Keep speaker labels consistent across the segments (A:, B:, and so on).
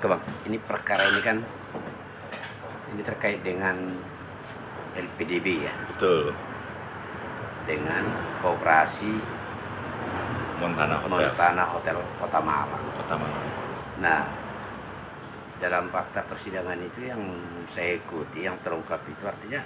A: Oke Bang, ini perkara ini kan ini terkait dengan LPDB ya,
B: Betul,
A: dengan Koperasi
B: Montana Hotel,
A: Montana Hotel Kota Malang.
B: Kota Malang.
A: Nah, dalam fakta persidangan itu yang saya ikuti, yang terungkap itu artinya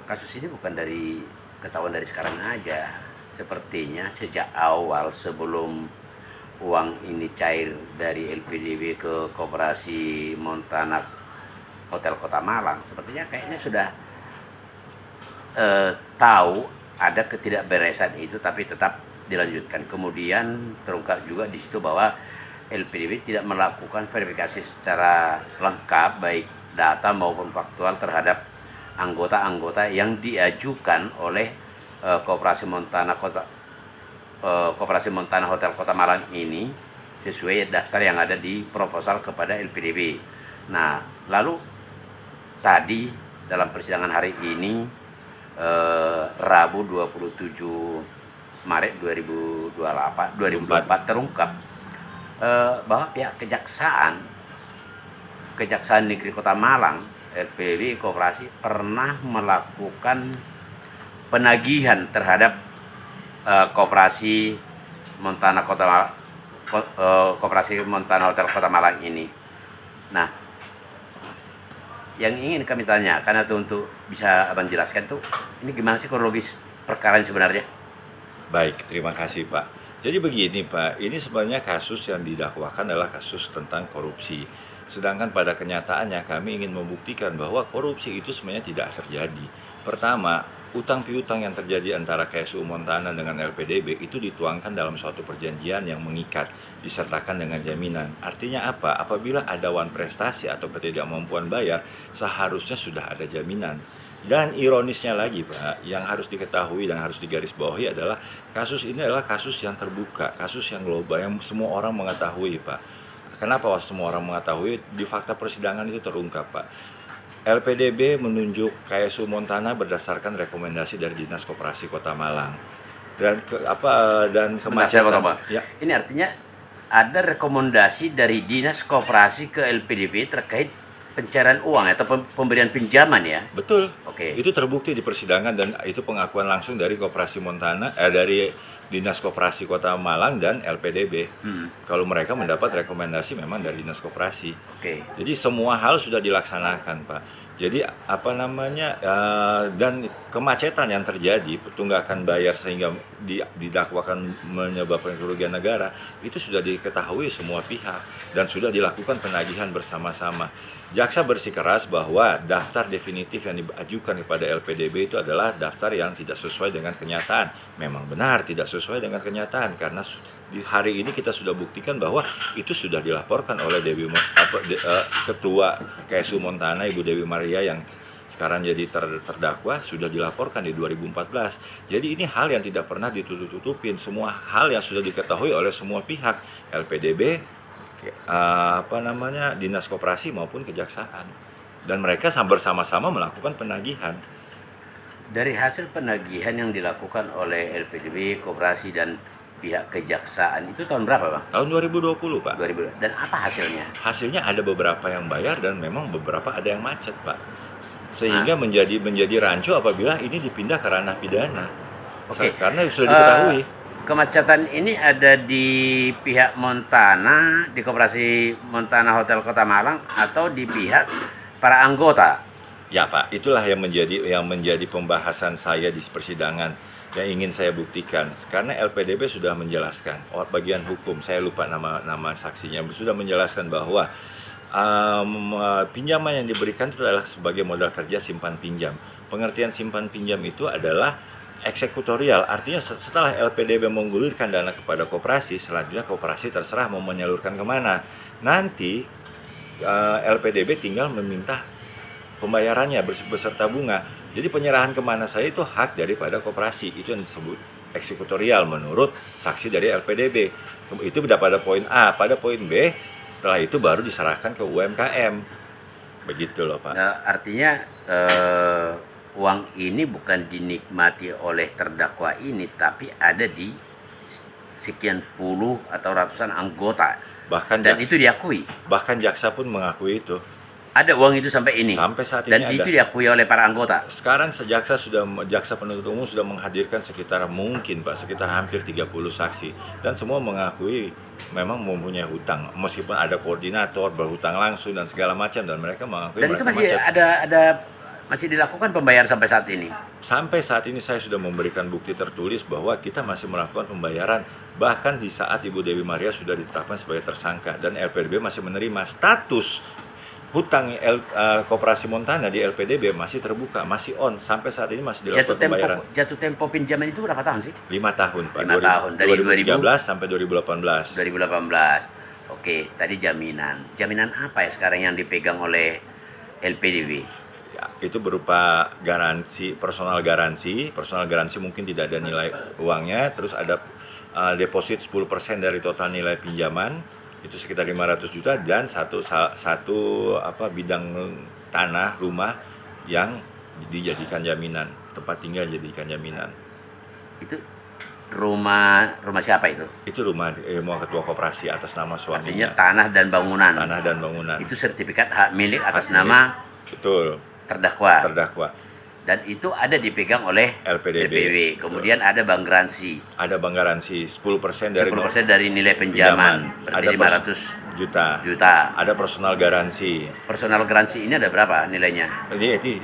A: kasus ini bukan dari ketahuan dari sekarang aja. Sepertinya sejak awal sebelum uang ini cair dari LPDB ke Koperasi Montana Hotel Kota Malang, sepertinya kayaknya sudah tahu ada ketidakberesan itu, tapi tetap dilanjutkan. Kemudian terungkap juga di situ bahwa LPDB tidak melakukan verifikasi secara lengkap baik data maupun faktual terhadap anggota-anggota yang diajukan oleh Koperasi Montana Hotel Kota Malang ini sesuai daftar yang ada di proposal kepada LPDB. Nah, lalu tadi dalam persidangan hari ini Rabu 27 Maret 2024 terungkap bahwa pihak Kejaksaan Negeri Kota Malang, LPDB Koperasi pernah melakukan penagihan terhadap Koperasi Montana Hotel Kota Malang ini. Nah, yang ingin kami tanyakan atau untuk bisa Abang jelaskan tuh, ini gimana sih kronologis perkara ini sebenarnya?
B: Baik, terima kasih Pak. Jadi begini Pak, ini sebenarnya kasus yang didakwakan adalah kasus tentang korupsi. Sedangkan pada kenyataannya kami ingin membuktikan bahwa korupsi itu sebenarnya tidak terjadi. Pertama, utang piutang yang terjadi antara KSU Montana dengan LPDB itu dituangkan dalam suatu perjanjian yang mengikat, disertakan dengan jaminan. Artinya apa? Apabila ada wan prestasi atau ketidakmampuan bayar, seharusnya sudah ada jaminan. Dan ironisnya lagi Pak, yang harus diketahui dan harus digarisbawahi adalah kasus ini adalah kasus yang terbuka, kasus yang global, yang semua orang mengetahui Pak. Kenapa semua orang mengetahui? Di fakta persidangan itu terungkap Pak. LPDB menunjuk KSU Montana berdasarkan rekomendasi dari Dinas Koperasi Kota Malang. Dan kemacetan.
A: Ya. Ini artinya ada rekomendasi dari Dinas Koperasi ke LPDB terkait pencairan uang atau pemberian pinjaman ya?
B: Betul.
A: Oke.
B: Itu terbukti di persidangan dan itu pengakuan langsung dari Koperasi Montana, dari Dinas Koperasi Kota Malang dan LPDB. Kalau mereka mendapat rekomendasi memang dari Dinas Koperasi.
A: Oke.
B: Jadi semua hal sudah dilaksanakan Pak. Jadi dan kemacetan yang terjadi, tunggakan bayar sehingga didakwakan menyebabkan kerugian negara, itu sudah diketahui semua pihak dan sudah dilakukan penagihan bersama-sama. Jaksa bersikeras bahwa daftar definitif yang diajukan kepada LPDB itu adalah daftar yang tidak sesuai dengan kenyataan. Memang benar tidak sesuai dengan kenyataan karena di hari ini kita sudah buktikan bahwa itu sudah dilaporkan oleh Ketua KSU Montana Ibu Dewi Maria yang sekarang jadi terdakwa, sudah dilaporkan di 2014. Jadi ini hal yang tidak pernah ditutup-tutupin, semua hal yang sudah diketahui oleh semua pihak, LPDB, Dinas Koperasi maupun Kejaksaan. Dan mereka bersama-sama melakukan penagihan.
A: Dari hasil penagihan yang dilakukan oleh LPDB, Koperasi dan pihak Kejaksaan itu tahun berapa Bang?
B: Tahun 2020 Pak.
A: 2020. Dan apa hasilnya?
B: Hasilnya ada beberapa yang bayar dan memang beberapa ada yang macet Pak. Sehingga menjadi rancu apabila ini dipindah ke ranah pidana.
A: Oke.
B: Karena sudah diketahui.
A: Kemacetan ini ada di pihak Montana, di Koperasi Montana Hotel Kota Malang atau di pihak para anggota?
B: Ya Pak, itulah yang menjadi pembahasan saya di persidangan yang ingin saya buktikan. Karena LPDB sudah menjelaskan, bagian hukum, saya lupa nama saksinya, sudah menjelaskan bahwa pinjaman yang diberikan itu adalah sebagai modal kerja simpan pinjam. Pengertian simpan pinjam itu adalah eksekutorial, artinya setelah LPDB menggulirkan dana kepada koperasi, selanjutnya koperasi terserah mau menyalurkan kemana. Nanti LPDB tinggal meminta pembayarannya beserta bunga. Jadi penyerahan kemana saya itu hak daripada koperasi, itu yang disebut eksekutorial menurut saksi dari LPDB. Itu pada poin A. Pada poin B, setelah itu baru diserahkan ke UMKM. Begitu loh Pak.
A: Nah, artinya uang ini bukan dinikmati oleh terdakwa ini, tapi ada di sekian puluh atau ratusan anggota
B: Bahkan
A: dan itu diakui.
B: bahkan jaksa pun mengakui itu.
A: Ada uang itu sampai ini.
B: Sampai saat ini
A: Dan
B: ada.
A: itu diakui oleh para anggota.
B: Sekarang jaksa penuntut umum sudah menghadirkan sekitar hampir 30 saksi dan semua mengakui memang mempunyai hutang meskipun ada koordinator berhutang langsung dan segala macam, dan mereka mengakui
A: Dan itu
B: mereka
A: masih
B: macet.
A: masih dilakukan pembayar sampai saat ini.
B: Sampai saat ini saya sudah memberikan bukti tertulis bahwa kita masih melakukan pembayaran, bahkan di saat Ibu Dewi Maria sudah ditetapkan sebagai tersangka dan LPDB masih menerima status hutang Koperasi Montana di LPDB masih terbuka, masih on sampai saat ini masih dilakukan pembayaran.
A: Jatuh tempo pinjaman itu berapa tahun sih?
B: 5 tahun Pak.
A: 5 tahun dari
B: 2013 sampai 2018.
A: 2018. Oke, tadi jaminan. Jaminan apa ya sekarang yang dipegang oleh LPDB?
B: Ya, itu berupa garansi, personal garansi mungkin tidak ada nilai uangnya, terus ada deposit 10% dari total nilai pinjaman, itu sekitar 500 juta, dan satu bidang tanah rumah yang dijadikan jaminan, tempat tinggal dijadikan jaminan.
A: Itu rumah siapa itu?
B: Itu rumah ketua koperasi atas nama
A: Artinya
B: suaminya.
A: tanah dan bangunan.
B: Tanah dan bangunan.
A: Itu sertifikat hak milik atas
B: Hak milik.
A: nama
B: Betul.
A: terdakwa. Dan itu ada dipegang oleh
B: LPDB.
A: Kemudian ada bank garansi.
B: Ada bank garansi 10% dari
A: 10% dari nilai pinjaman. Berarti
B: Ada
A: 500
B: juta.
A: Ada
B: Personal garansi.
A: personal garansi ini ada berapa nilainya?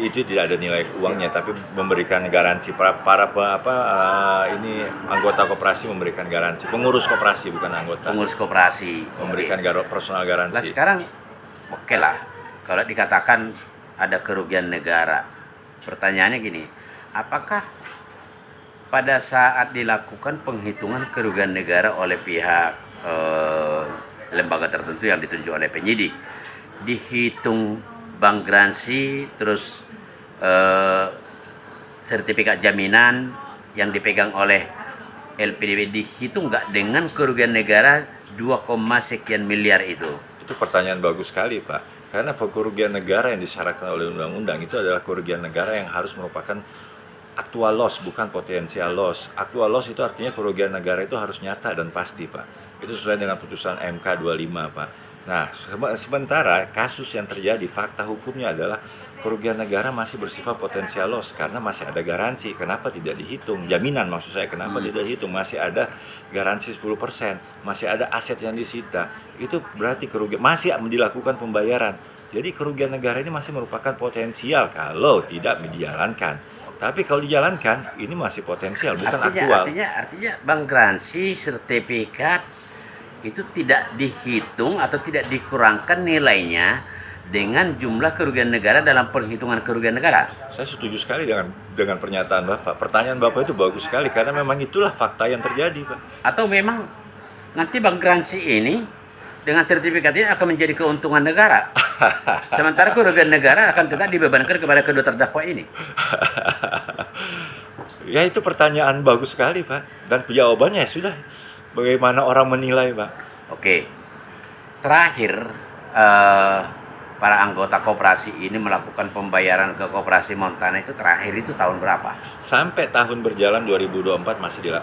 B: Itu tidak ada nilai uangnya, tapi memberikan garansi ini anggota koperasi memberikan garansi. Pengurus koperasi bukan anggota.
A: Pengurus koperasi
B: Memberikan personal
A: Nah,
B: garansi.
A: sekarang oke lah kalau dikatakan ada kerugian negara. Pertanyaannya gini, apakah pada saat dilakukan penghitungan kerugian negara oleh pihak lembaga tertentu yang ditunjuk oleh penyidik, dihitung bank garansi, terus sertifikat jaminan yang dipegang oleh LPDB, dihitung nggak dengan kerugian negara 2, sekian miliar itu?
B: Itu pertanyaan bagus sekali, Pak. Karena kerugian negara yang disyaratkan oleh undang-undang itu adalah kerugian negara yang harus merupakan actual loss, bukan potensial loss. Actual loss itu artinya kerugian negara itu harus nyata dan pasti, Pak. Itu sesuai dengan putusan MK 25, Pak. Nah, sementara kasus yang terjadi, fakta hukumnya adalah kerugian negara masih bersifat potensial loss karena masih ada garansi. Kenapa tidak dihitung? Jaminan maksud saya, kenapa tidak dihitung? Masih ada garansi 10%, masih ada aset yang disita. Itu berarti kerugian, masih dilakukan pembayaran. Jadi kerugian negara ini masih merupakan potensial kalau tidak dijalankan. Tapi kalau dijalankan, ini masih potensial, bukan aktual.
A: Artinya bank garansi, sertifikat itu tidak dihitung atau tidak dikurangkan nilainya dengan jumlah kerugian negara dalam perhitungan kerugian negara.
B: Saya setuju sekali dengan pernyataan Bapak. Pertanyaan Bapak itu bagus sekali karena memang itulah fakta yang terjadi, Pak.
A: Atau memang nanti bank garansi ini dengan sertifikat ini akan menjadi keuntungan negara. Sementara kerugian negara akan tetap dibebankan kepada kedua terdakwa ini.
B: Ya, itu pertanyaan bagus sekali, Pak. Dan jawabannya ya sudah. Bagaimana orang menilai, Pak?
A: Oke. Terakhir para anggota koperasi ini melakukan pembayaran ke Koperasi Montana itu terakhir itu tahun berapa?
B: Sampai tahun berjalan 2024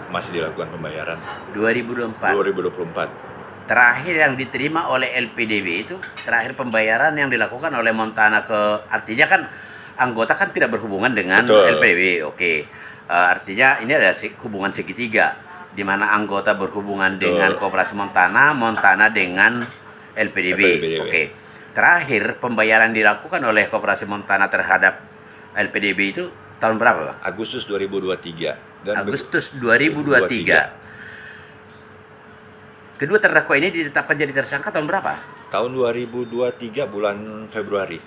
B: masih dilakukan pembayaran. 2024.
A: Terakhir yang diterima oleh LPDB itu terakhir pembayaran yang dilakukan oleh Montana artinya kan anggota kan tidak berhubungan dengan
B: Betul.
A: LPDB. Oke. Artinya ini ada hubungan segitiga di mana anggota berhubungan dengan Koperasi Montana dengan LPDB. Oke. Terakhir pembayaran dilakukan oleh Koperasi Montana terhadap LPDB itu tahun berapa, Pak?
B: Agustus 2023.
A: Agustus 2023. Kedua terdakwa ini ditetapkan jadi tersangka tahun berapa?
B: Tahun 2023 bulan Februari.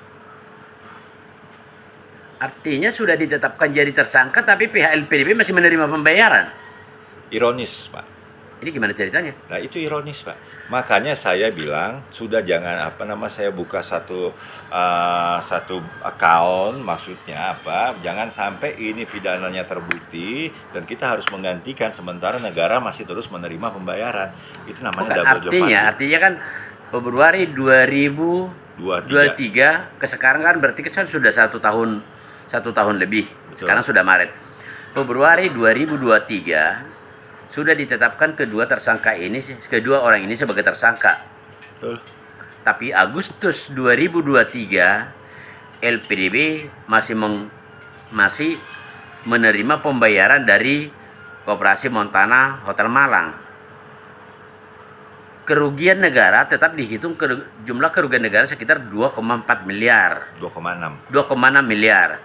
A: Artinya sudah ditetapkan jadi tersangka tapi pihak LPDB masih menerima pembayaran.
B: Ironis, Pak.
A: Ini gimana ceritanya?
B: Nah, itu ironis, Pak. Makanya saya bilang sudah jangan saya buka satu account, maksudnya apa? Jangan sampai ini pidananya terbukti dan kita harus menggantikan sementara negara masih terus menerima pembayaran. Itu namanya double jeopardy.
A: Artinya kan Februari 2023 ke sekarang kan berarti kan sudah satu tahun lebih.
B: Betul.
A: Sekarang sudah Maret. Februari 2023 sudah ditetapkan kedua orang ini sebagai tersangka.
B: Betul.
A: Tapi Agustus 2023 LPDB masih menerima pembayaran dari Koperasi Montana Hotel Malang. Kerugian negara tetap dihitung jumlah kerugian negara sekitar 2,4 miliar.
B: 2,6.
A: 2,6 miliar.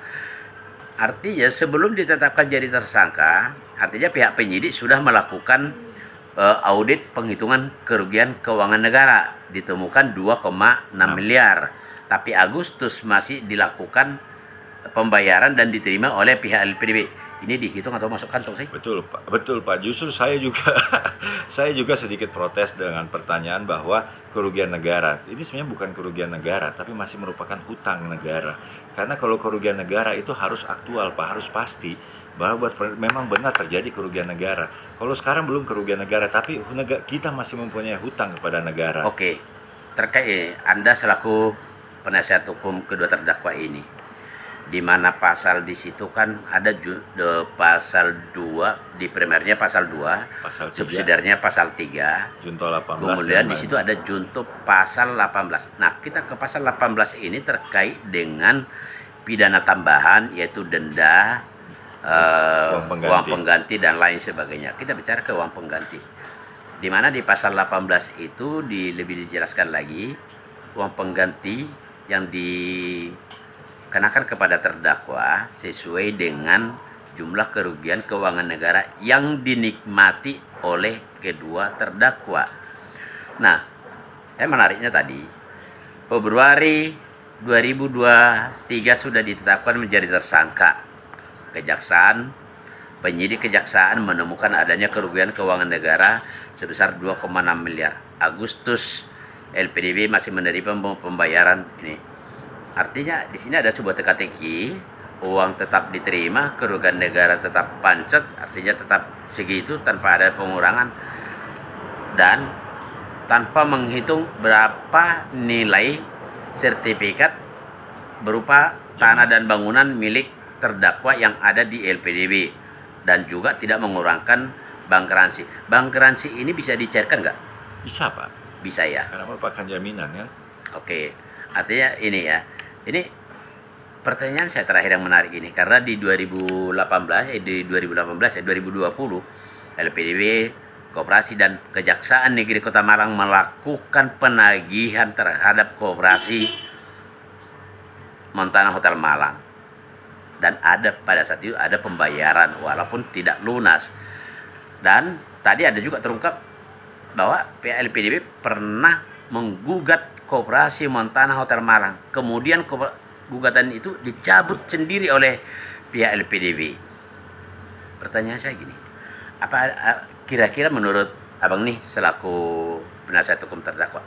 A: Artinya sebelum ditetapkan jadi tersangka, artinya pihak penyidik sudah melakukan audit penghitungan kerugian keuangan negara, ditemukan 2,6 miliar. Tapi Agustus masih dilakukan pembayaran dan diterima oleh pihak LPDB. Ini dihitung atau masuk kantong sih?
B: Betul Pak. Justru saya juga saya juga sedikit protes dengan pertanyaan bahwa kerugian negara ini sebenarnya bukan kerugian negara, tapi masih merupakan hutang negara. Karena kalau kerugian negara itu harus aktual Pak, harus pasti bahwa memang benar terjadi kerugian negara. Kalau sekarang belum kerugian negara, tapi kita masih mempunyai hutang kepada negara.
A: Oke, terkait Anda selaku penasihat hukum kedua terdakwa ini, di mana pasal di situ kan ada pasal 2, di primernya pasal 2,
B: Pasal 3,
A: subsidiarnya pasal 3,
B: Junto 18.
A: kemudian di situ ada junto pasal 18. Nah, kita ke pasal 18 ini terkait dengan pidana tambahan, yaitu denda, uang pengganti dan lain sebagainya. Kita bicara ke uang pengganti, di mana di pasal 18 itu lebih dijelaskan lagi uang pengganti yang dikenakan kepada terdakwa sesuai dengan jumlah kerugian keuangan negara yang dinikmati oleh kedua terdakwa. Nah, saya menariknya tadi, Februari 2023 sudah ditetapkan menjadi tersangka. Penyidik kejaksaan menemukan adanya kerugian keuangan negara sebesar 2,6 miliar. Agustus LPDB masih menerima pembayaran ini. Artinya di sini ada sebuah teka-teki, uang tetap diterima, kerugian negara tetap pancet, artinya tetap segitu tanpa ada pengurangan dan tanpa menghitung berapa nilai sertifikat berupa tanah dan bangunan milik terdakwa yang ada di LPDB, dan juga tidak mengurangkan bank garansi. Bank garansi ini bisa dicairkan nggak?
B: Bisa Pak.
A: Bisa ya.
B: Karena merupakan jaminan kan.
A: Oke, artinya ini ya. Ini pertanyaan saya terakhir yang menarik ini, karena di 2020 LPDB, Koperasi dan Kejaksaan Negeri Kota Malang melakukan penagihan terhadap Koperasi Montana Hotel Malang. Dan pada saat itu ada pembayaran walaupun tidak lunas. Dan tadi ada juga terungkap bahwa pihak LPDB pernah menggugat Koperasi Montana Hotel Malang. Kemudian gugatan itu dicabut sendiri oleh pihak LPDB. Pertanyaan saya gini, apa kira-kira menurut abang nih selaku penasihat hukum terdakwa,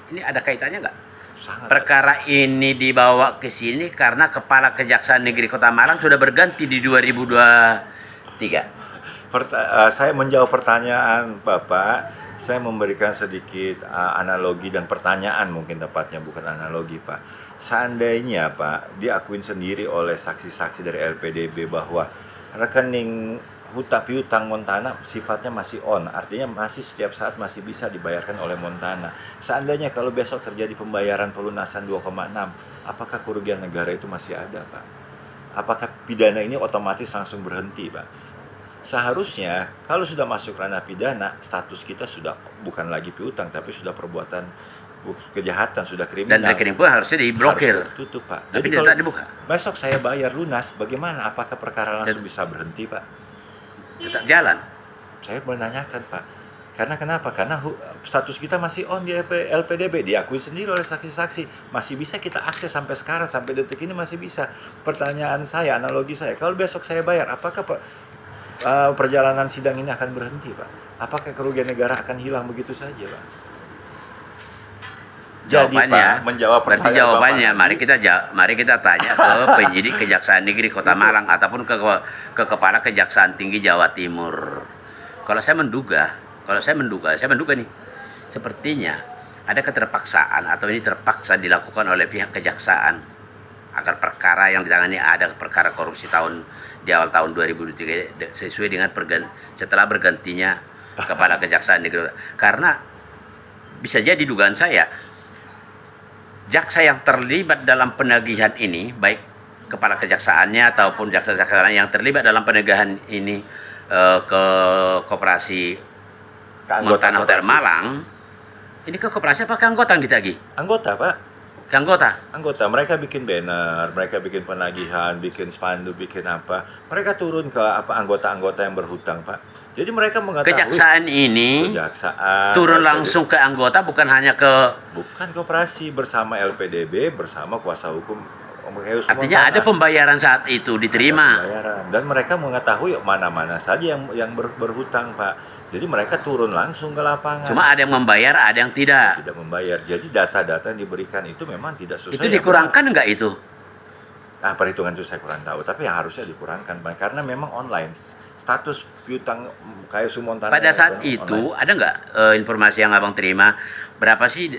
A: ini ada kaitannya nggak?
B: Sangat.
A: Perkara ini dibawa ke sini karena Kepala Kejaksaan Negeri Kota Malang sudah berganti di 2023.
B: Saya menjawab pertanyaan Bapak. Saya memberikan sedikit analogi dan pertanyaan, mungkin tepatnya bukan analogi Pak. Seandainya Pak diakuin sendiri oleh saksi-saksi dari LPDB bahwa rekening piutang Montana sifatnya masih on, artinya masih setiap saat masih bisa dibayarkan oleh Montana. Seandainya kalau besok terjadi pembayaran pelunasan 2,6, apakah kerugian negara itu masih ada Pak? Apakah pidana ini otomatis langsung berhenti Pak? Seharusnya kalau sudah masuk ranah pidana, status kita sudah bukan lagi piutang tapi sudah perbuatan kejahatan, sudah kriminal.
A: Dan rekening pun harusnya diblokir.
B: Harus tutup Pak.
A: Tapi
B: Jadi kalau
A: dibuka.
B: besok saya bayar lunas, bagaimana? Apakah perkara langsung bisa berhenti Pak?
A: Tetap jalan.
B: Saya menanyakan Pak, karena kenapa? Karena status kita masih on di LPDB, diakui sendiri oleh saksi-saksi, masih bisa kita akses sampai sekarang, sampai detik ini masih bisa. Pertanyaan saya, analogi saya, kalau besok saya bayar, apakah perjalanan sidang ini akan berhenti Pak? Apakah kerugian negara akan hilang begitu saja Pak?
A: Jawabannya,
B: Pak, menjawab
A: berarti
B: pertanyaan
A: jawabannya
B: Bapak,
A: mari kita tanya ke penyidik Kejaksaan Negeri Kota Malang ataupun ke Kepala Kejaksaan Tinggi Jawa Timur. Kalau saya menduga nih, sepertinya ada keterpaksaan atau ini terpaksa dilakukan oleh pihak kejaksaan agar perkara yang ditangani, ada perkara korupsi di awal tahun 2023 sesuai dengan setelah bergantinya kepala kejaksaan negeri. Karena bisa jadi dugaan saya, jaksa yang terlibat dalam penagihan ini, baik kepala kejaksaannya ataupun jaksa-jaksa lain yang terlibat dalam penagihan ini ke koperasi Montana Hotel Malang, ini ke koperasi apa ke anggota yang ditagih?
B: Anggota, Pak.
A: Ke anggota?
B: Anggota, mereka bikin banner, mereka bikin penagihan, bikin spanduk, bikin apa. Mereka turun ke anggota-anggota yang berhutang, Pak. Jadi mereka mengetahui
A: Kejaksaan ini turun langsung ke anggota, bukan hanya ke...
B: Bukan koperasi, bersama LPDB, bersama kuasa hukum.
A: Artinya ada pembayaran saat itu diterima.
B: Dan mereka mengetahui mana-mana saja yang berhutang, Pak. Jadi mereka turun langsung ke lapangan.
A: Cuma ada yang membayar, ada yang tidak.
B: Tidak membayar. Jadi data-data yang diberikan itu memang tidak sesuai.
A: Itu dikurangkan nggak itu?
B: Nah, perhitungan itu saya kurang tahu. Tapi yang harusnya dikurangkan, Pak. Karena memang online. Status piutang kayak Sumontana.
A: Pada saat itu, ada nggak informasi yang abang terima? Berapa sih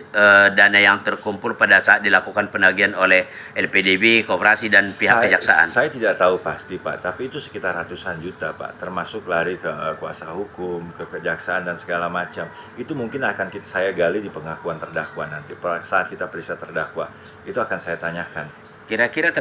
A: dana yang terkumpul pada saat dilakukan penagihan oleh LPDB, koperasi, dan pihak kejaksaan?
B: Saya tidak tahu pasti, Pak. Tapi itu sekitar ratusan juta, Pak. Termasuk lari ke kuasa hukum, ke kejaksaan, dan segala macam. Itu mungkin akan saya gali di pengakuan terdakwa nanti. Saat kita periksa terdakwa, itu akan saya tanyakan.
A: Kira-kira